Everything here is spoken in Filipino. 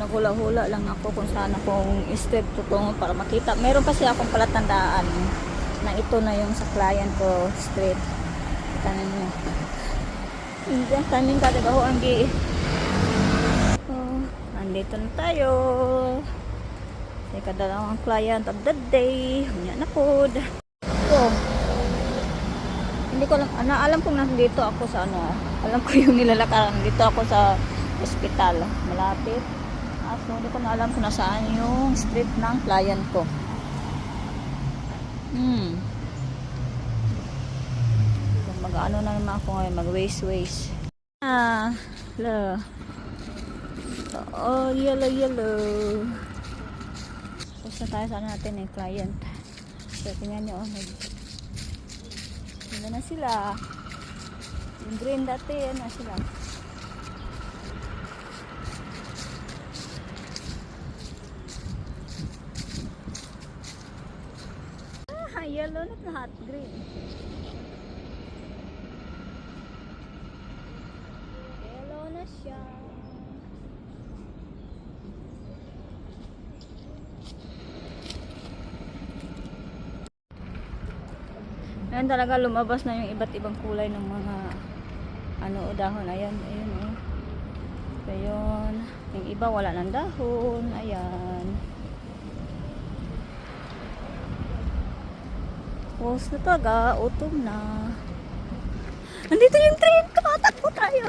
nagula-hula lang ako kung saan akong street tutungo para makita. Meron kasi akong palatandaan na ito na yung sa client ko street. Tanin mo. Hindi, tanin ka diba ho ang gi. Oh, andito na tayo. Sa kadalawang client of the day. Hunya na po. Oh. Hindi ko lang, alam kong nandito ako sa ano. Alam ko yung nilalakaran. Dito ako sa hospital. Malapit. So, hindi ko na alam kung nasaan yung street ng client ko. Mag-ano na naman ako ngayon. Mag-waste. Hello. Oh, yellow. Basta tayo sa natin client. So, tingnan nyo. Ano na sila. Yung green dati, na sila. Yellow na lahat, green. Yellow na siya. Ayan talaga lumabas na yung iba't ibang kulay ng mga dahon. Ayan. Ayun. Yung iba wala ng dahon. Ayan. Pause na talaga. Autumn na. Nandito yung train. Tumatakbo tayo.